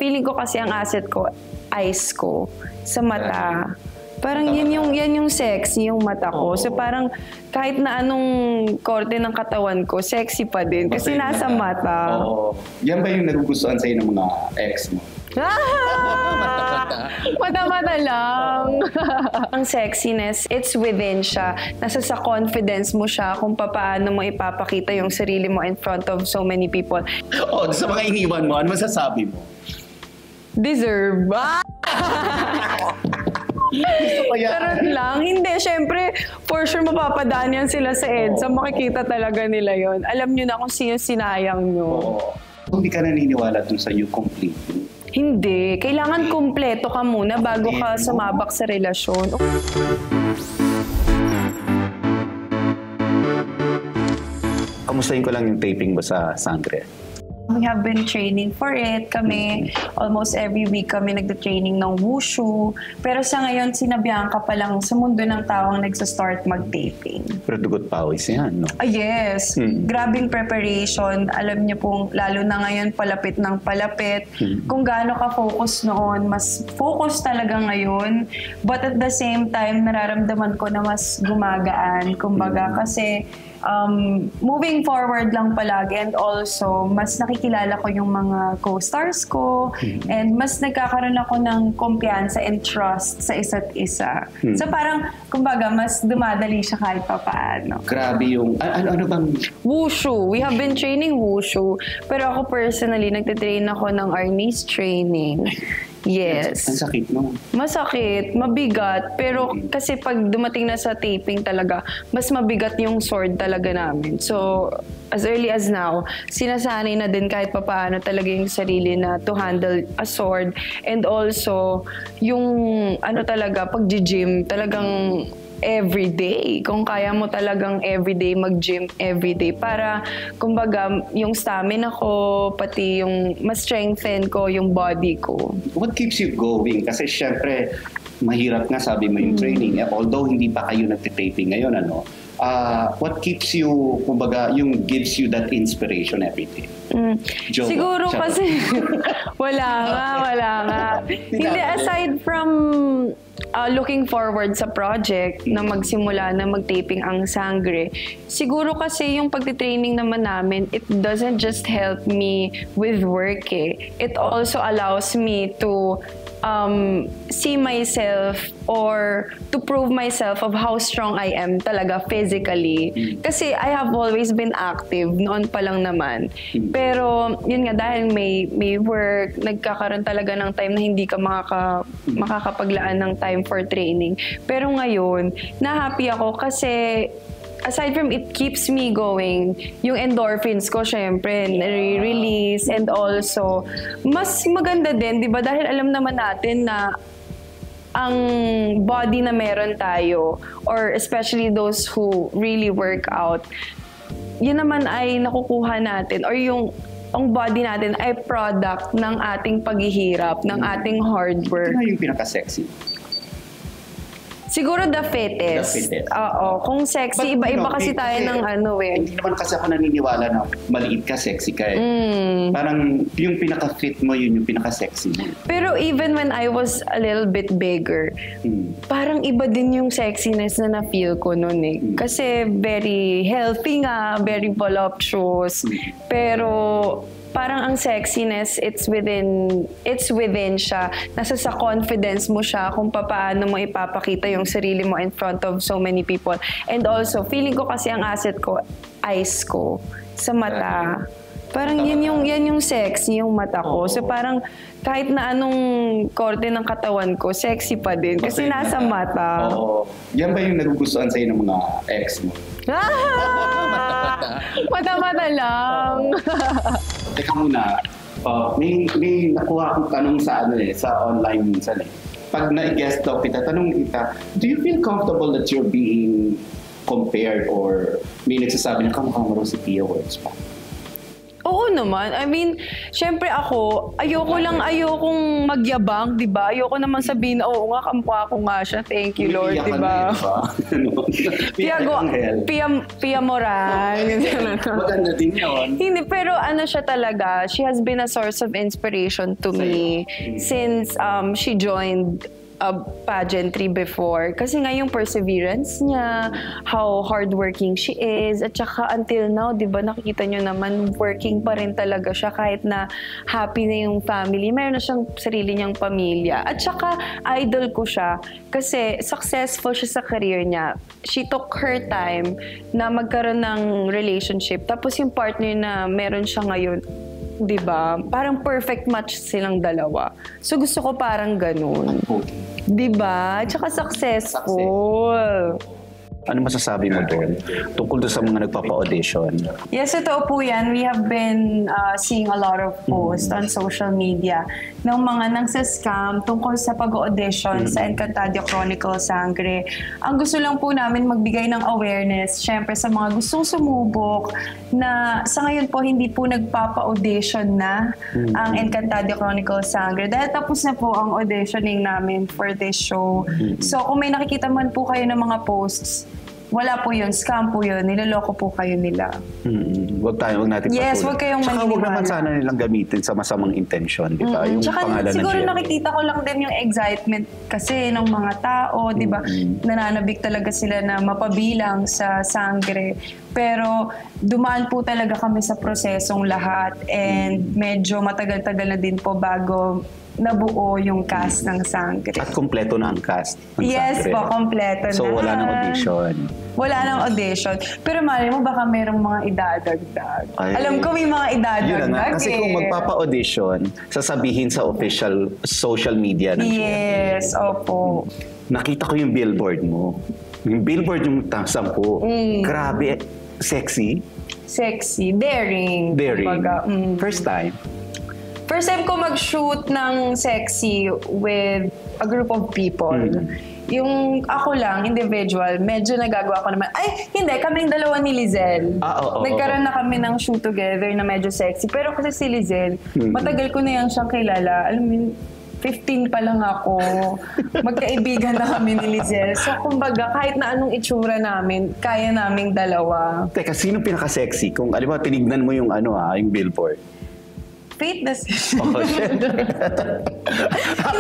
Feeling ko kasi ang asset ko, eyes ko, sa mata. Parang yan yung sexy, yung mata ko. So parang kahit na anong korte ng katawan ko, sexy pa din. Kasi nasa mata. Oo. Yan ba yung nagugustuhan sa'yo ng mga ex mo? Mata-mata lang. Ang sexiness, it's within siya. Nasa sa confidence mo siya kung paano mo ipapakita yung sarili mo in front of so many people. Oo, sa mga iniwan mo, ano masasabi mo? Deserve. Charot lang. Hindi, syempre, for sure mapapadaan yan sila sa EDSA. Makikita talaga nila yon. Alam nyo na kung sino sinayang nyo. Hindi ka naniniwala dun sa you complete? Hindi. Kailangan kumpleto ka muna bago ka sumabak sa relasyon. Kamustahin ko lang yung taping mo sa Sangre. We have been training for it. Kami, almost every week kami nagda-training ng wushu. Pero sa ngayon, sinabihan ka pa lang sa mundo ng taong nagsa-start mag-taping. Pero dugot pawis yan, no? Yes. Grabing preparation. Alam niyo pong, lalo na ngayon, palapit ng palapit. Kung gaano ka-focus noon, mas focus talaga ngayon. But at the same time, nararamdaman ko na mas gumagaan. Kumbaga, kasi moving forward lang palagi, and also mas nakikilala ko yung mga co-stars ko, and mas nagkakaroon ako ng kumpiyansa and trust sa isa't isa. So parang, kumbaga, mas dumadali siya kahit pa paano. Grabe yung, ano bang? Wushu. We have been training wushu. Pero ako personally, nagtitrain ako ng Arnis training. Yes. Ang sakit mo. Masakit, mabigat, pero kasi pag dumating na sa taping talaga, mas mabigat yung sword talaga namin. So, as early as now, sinasanay na din kahit papaano talaga yung sarili na to handle a sword. And also, yung ano talaga, pag-gym, talagang everyday. Kung kaya mo talagang everyday mag-gym everyday para, kumbaga, yung stamina ko, pati yung ma-strengthen ko yung body ko. What keeps you going? Kasi syempre, mahirap nga sabi mo yung training. Although hindi pa kayo nagtitaping ngayon, ano? What keeps you, kumbaga, yung gives you that inspiration every day? Siguro kasi, wala nga. Hindi, aside from looking forward sa project na magsimula na mag-taping ang Sangre, siguro kasi yung pagtitraining naman namin, it doesn't just help me with work eh. It also allows me to see myself or to prove myself of how strong I am talaga physically. Kasi I have always been active noon pa lang naman. Pero yun nga, dahil may work, nagkakaroon talaga ng time na hindi ka makakapaglaan ng time for training. Pero ngayon, na-happy ako kasi aside from it keeps me going, yung endorphins ko, syempre, nare-release, and also, mas maganda din, di ba? Dahil alam naman natin na ang body na meron tayo, or especially those who really work out, yun naman ay nakukuha natin, or yung ang body natin ay product ng ating paghihirap, ng ating hard work. Ano yung pinaka-sexy? Siguro the fittest. Oo. Kung sexy, iba-iba kasi tayo ng ano eh. Hindi naman kasi ako naniniwala na maliit ka, sexy ka eh. Parang yung pinaka-fit mo, yun yung pinaka-sexy mo. Pero even when I was a little bit bigger, parang iba din yung sexiness na na-feel ko noon eh. Kasi very healthy nga, very voluptuous. Pero parang ang sexiness, it's within siya. Nasa sa confidence mo siya kung paano mo ipapakita yung sarili mo in front of so many people. And also, feeling ko kasi ang asset ko, eyes ko, sa mata. Parang yan yung sexy, yung mata ko. So parang kahit na anong korte ng katawan ko, sexy pa din. Kasi nasa mata. Oo. Yan ba yung nagugustuhan sa'yo ng mga ex mo? Mata-mata lang. Teka muna, may nakuha akong tanong sa online minsan eh. Pag na-guest talk kita, tanong kita, do you feel comfortable that you're being compared or may nagsasabi na kamukha mo si Pia Wurtzbach? Oo naman. I mean, syempre ako, ayokong magyabang, di ba? Ayoko naman sabihin na, oo nga, kamukha ko nga siya. Thank you, Lord, di ba? Pia Moral. Maganda din yun. Hindi, pero ano siya talaga, she has been a source of inspiration to me since she joined pageantry before. Kasi nga yung perseverance niya, how hardworking she is, at saka until now, di ba, nakikita nyo naman, working pa rin talaga siya kahit na happy na yung family. Meron na siyang sarili niyang pamilya. At saka, idol ko siya kasi successful siya sa career niya. She took her time na magkaroon ng relationship. Tapos yung partner na meron siya ngayon, diba? Parang perfect match silang dalawa. So gusto ko parang ganun. Diba? Tsaka successful. Ano masasabi mo doon tungkol doon sa mga nagpapa-audition? Yes, totoo po yan. We have been seeing a lot of posts on social media ng mga nagsascam tungkol sa pag-audition sa Encantadia Chronicles Sangre. Ang gusto lang po namin magbigay ng awareness, syempre sa mga gustong sumubok na sa ngayon po hindi po nagpapa-audition na ang Encantadia Chronicles Sangre dahil tapos na po ang auditioning namin for this show. So kung may nakikita man po kayo ng mga posts, wala po yun. Scam po yun. Niloloko po kayo nila. Huwag natin patuloy. Yes, huwag kayong maniniwala. Tsaka huwag naman sana nilang gamitin sa masamang intensyon, di ba? Yung tsaka pangalan siguro ng nakikita ko lang din yung excitement kasi ng mga tao, di ba? Nananabik talaga sila na mapabilang sa sangre. Pero dumaan po talaga kami sa prosesong lahat and medyo matagal-tagal na din po bago nabuo yung cast ng Sangre. At kumpleto na ang cast ng Yes Sangre. po, kumpleto na. So wala nang audition. Wala nang audition. Pero mali mo, baka merong mga idadagdag. Ay, alam ko may mga idadagdag yun na. Kasi kung magpapa-audition, sasabihin sa official social media ng Yes, opo. Nakita ko yung billboard mo. Yung billboard yung 10. Grabe, sexy. Sexy, daring. Kumbaga, First time. First time ko mag-shoot ng sexy with a group of people. Yung ako lang, individual, medyo nagagawa ko naman. Ay, hindi, kaming dalawa ni Lizelle. Nagkaroon na kami ng shoot together na medyo sexy. Pero kasi si Lizelle, matagal ko na yan siyang kilala. Alam mo, 15 pa lang ako. Magkaibigan na kami ni Lizelle. So, kumbaga, kahit na anong itsura namin, kaya naming dalawa. Teka, sino pinaka-sexy? Kung, alam mo, tinignan mo yung yung billboard. Faith na Hindi,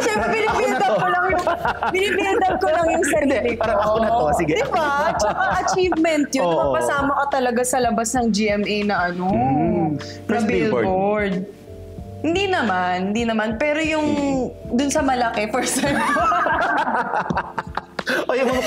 syempre, binibuild up ko lang yung sarili ko. Parang ako na to, sige. Diba? Tsaka achievement yun. Mapasama ka talaga sa labas ng GMA na na billboard. Hindi naman. Pero yung dun sa malaki, first time ko. Yung mga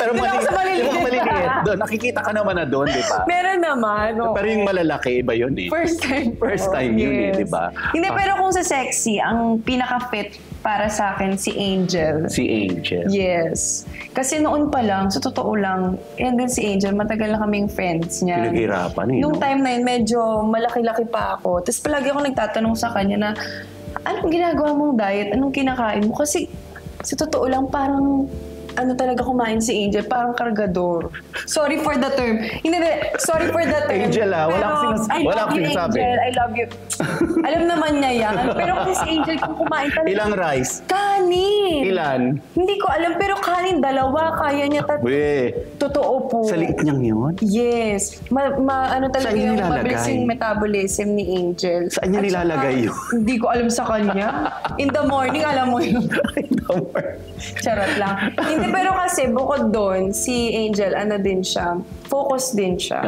maliliit doon. Nakikita ka naman na doon, di ba? Meron naman. Pero yung malalaki, iba yun eh. First time yun eh, di ba? Hindi, pero kung sa sexy, ang pinaka-fit para sa akin si Angel. Si Angel. Yes. Kasi noon pa lang, sa totoo lang, yan din si Angel, matagal na kaming friends niya. Pinaghirapan eh. Nung time na yun, medyo malaki-laki pa ako. Tapos palagi ako nagtatanong sa kanya na, anong ginagawa mong diet? Anong kinakain mo? Kasi sa totoo lang, parang talaga kumain si Angel, parang kargador. Sorry for the term. Sorry for the term. Angel wala akong sinasabi. Angel, I love you. Alam naman niya yan. Pero kasi si Angel, kung kumain talaga. Ilang rice? Kanin. Ilan? Hindi ko alam, pero kanin, 2. Kaya niya Totoo po. Sa liit niyang yun? Yes. Talaga yung mabilis yung metabolism ni Angel. Saan niya nilalagay yun? Hindi ko alam sa kanya. In the morning, alam mo yun. In the morning. Charot lang. Hindi, pero kasi bukod doon, si Angel, din siya, focus din siya.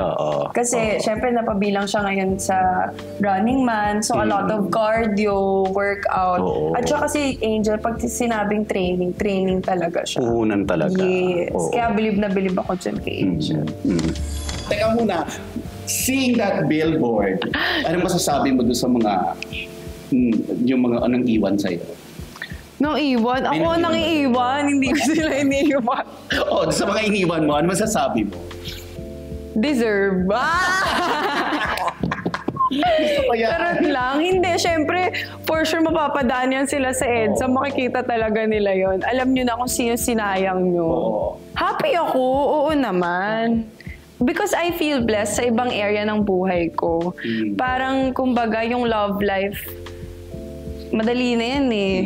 Kasi, syempre, napabilang siya ngayon sa Running Man. So, a lot of cardio, workout. At saka si Angel, pag sinabing training talaga siya. Puhunan talaga. Yes. Kaya bilib na bilib ako dyan kay Angel. Teka muna, seeing that billboard, ano masasabi mo doon sa mga, yung mga anong iwan sa'yo? Nang iwan? Ako nang iiwan. Hindi ko sila iniiwan. Sa mga iniwan mo, ano masasabi mo? Deserve. Charot lang. Hindi, syempre, for sure mapapadaan yan sila sa EDSA. Makikita talaga nila yon. Alam nyo na kung sino sinayang nyo. Happy ako. Oo naman. because I feel blessed sa ibang area ng buhay ko. Parang, kumbaga, yung love life, madali na yan eh.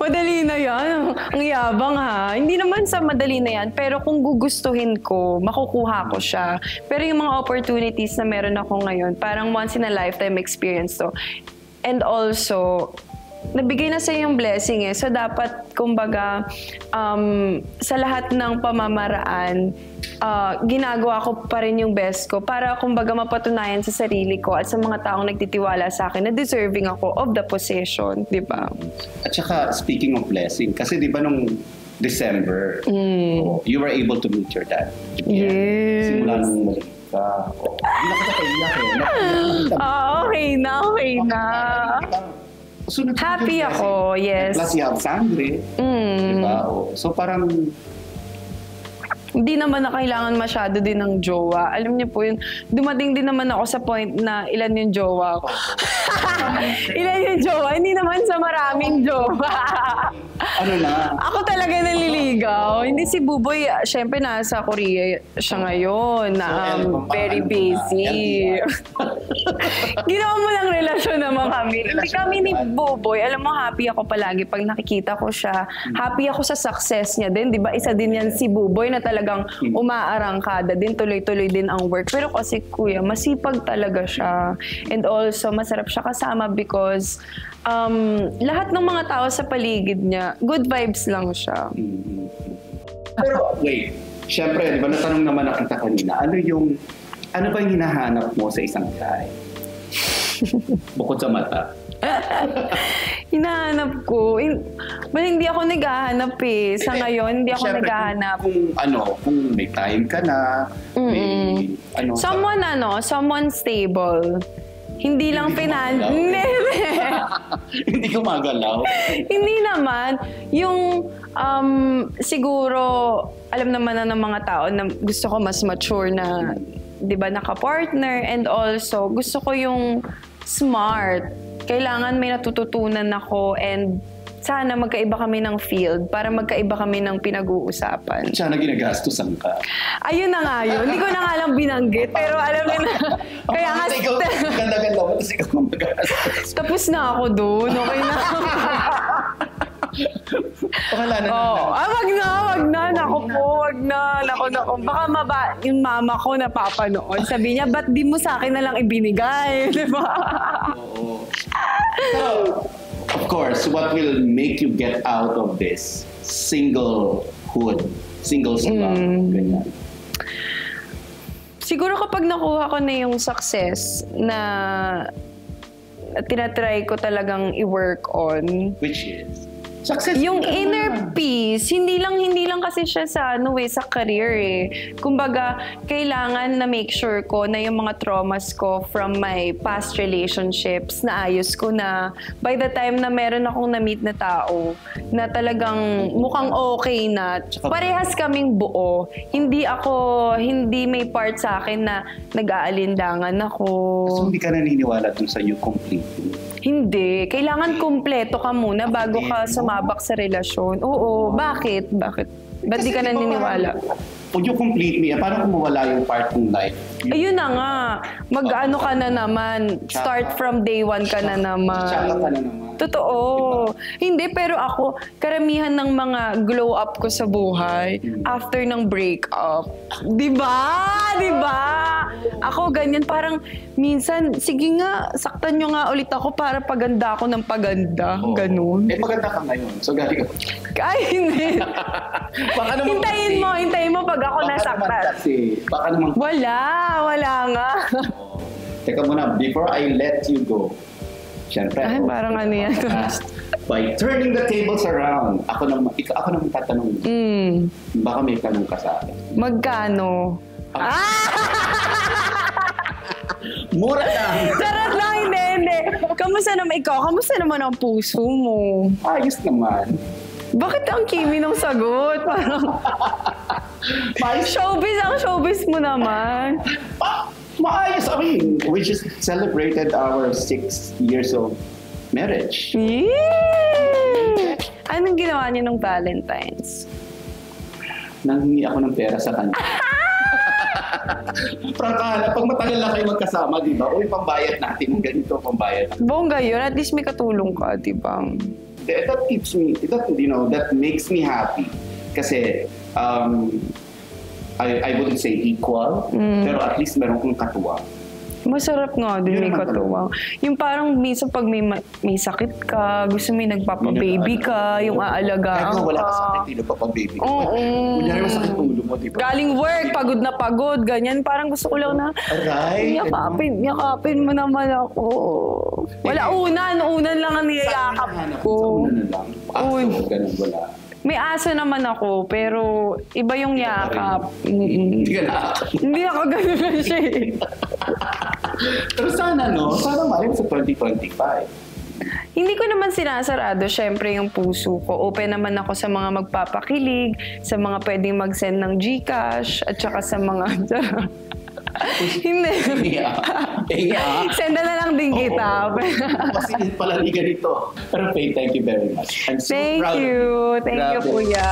Madali na yan. Ang yabang ha. Hindi naman sa madali na yan, pero kung gugustuhin ko, makukuha ko siya. Pero yung mga opportunities na meron ako ngayon, parang once in a lifetime experience to. And also, nabigay na sa yung blessing eh. So, dapat, kumbaga, sa lahat ng pamamaraan, ginagawa ko pa rin yung best ko para, kumbaga, mapatunayan sa sarili ko at sa mga taong nagtitiwala sa akin na deserving ako of the position, di ba? At saka, speaking of blessing, kasi di ba nung December, you were able to meet your dad. Yes. Simula nung maliit ka. Hindi na kita kaiyak eh. Okay na. So, Happy ako, yes. Plus, you have sangre. Diba? So, parang... Hindi naman na kailangan masyado din ng jowa. Alam niyo po yun, dumating din naman ako sa point na ilan yung jowa ko. Ilan yung jowa? Hindi naman sa maraming jowa. Ano na? Ako talaga naliligaw. Hindi si Buboy, syempre nasa Korea siya ngayon. Very busy. Ginawa mo lang relasyon naman kami. Hindi kami ni Buboy. Alam mo, happy ako palagi pag nakikita ko siya. Happy ako sa success niya din. Di ba? Isa din yan si Buboy na talagang umaarangkada din. Tuloy-tuloy din ang work. Pero kasi kuya, masipag talaga siya. And also, masarap siya kasama because lahat ng mga tao sa paligid niya, good vibes lang siya. Pero wait, syempre, di ba natanong naman na kita kanina, ano ba yung hinahanap mo sa isang guy? Bukod sa mata. Hinahanap ko. Hindi ako naghahanap eh. Sa ngayon, hindi ako Siyempre, naghahanap. Kung may time ka na, may someone stable. Hindi lang Hindi gumagalaw. Hindi naman. Yung siguro, alam naman na ng mga tao na gusto ko mas mature na, di ba, naka-partner. And also, gusto ko yung smart. Kailangan may natututunan ako and sana magkaiba kami ng field para magkaiba kami ng pinag-uusapan. Sana ginagastusan ka. Ayun na nga yun. Hindi ko na nga lang binanggit, pero alam mo na. Kaya nga... Ganda-ganda mo, tapos ikaw mag-gastos. Tapos na ako doon. Okay na. Wala na. Wag na. Naku po, wag na. Naku. Baka yung mama ko napapanood. Sabi niya, ba't di mo sa akin na lang ibinigay? Diba? Oo. So, of course, what will make you get out of this singlehood, singles love, ganyan? Siguro kapag nakuha ko na yung success na tinatry ko talagang i-work on. Which is? Success. Yung inner peace, hindi lang kasi siya sa sa career eh. Kumbaga, kailangan na make sure ko na yung mga traumas ko from my past relationships na ayos ko na by the time na meron akong na-meet na tao na talagang mukhang okay na, parehas kaming buo. Hindi may part sa akin na nag-aalindangan ako. So, hindi ka naniniwala dun sa you completely? Hindi. Kailangan kumpleto ka muna bago ka sumabak sa relasyon. Oo. Bakit? Ba't di ka naniniwala? Would you complete me? Paano kung mawala yung part ng life? Ayun na nga. Mag-ano ka na naman. Start from day one ka na naman. Tsaka ka na naman. Totoo. Diba? Hindi, pero ako, karamihan ng mga glow up ko sa buhay after ng breakup. Diba? Ako ganyan, parang minsan, sige nga, saktan nyo nga ulit ako para paganda ako ng paganda. Ganun. Maganda ka ngayon. So, galing ka. Ay, hindi. Hintayin mo pag ako nasaktan. Baka naman. Wala nga. Teka muna, before I let you go, siyempre, parang ano yan. By turning the tables around, ako naman tatanong. Baka may tanong ka sa akin. Magkano? Mura lang! Charot lang, hindi. Kamusta naman ikaw? Kamusta naman ang puso mo? Ayos naman. Bakit ang kimi ng sagot? Parang... showbiz mo naman. Maayos. I mean, we just celebrated our 6 years of marriage. Yay! Anong ginawa niyo nung Valentine's? Nanghingi ako ng pera sa kanya. Prangkala, pag matagal na kayo magkasama, di ba? Uy, pambayad natin. Ganito, pambayad natin. Bongga yun. At least may katulong ka, di ba? That keeps me, that makes me happy. Kasi, I wouldn't say equal, pero at least meron kong katuwang. Masarap nga din, may katuwang. Yung parang minsan pag may sakit ka, gusto mo nagpapababy ka, yung aalagaan ka. Kahit wala ka sakit, hindi nagpapababy ka. Oo. Kunyari masakit ulo mo, di ba? Galing work, pagod na pagod, ganyan. Parang gusto ko lang na, Aray! yakapin mo naman ako. Wala, unan lang ang niyayakap ko. Sa una na lang. Aso, ganun, wala. May aso naman ako, pero iba yung yakap. Hindi ka na. Hindi ako ganun siya eh. Pero sana, sana maayos sa 2025. Hindi ko naman sinasarado, syempre, yung puso ko. Open naman ako sa mga magpapakilig, sa mga pwedeng mag-send ng GCash, at saka sa mga... Hindi. Senda na lang din kita. Kasi palaligan ito. Pero Faye, thank you very much. I'm so proud of you. Thank you, Grabe. kuya.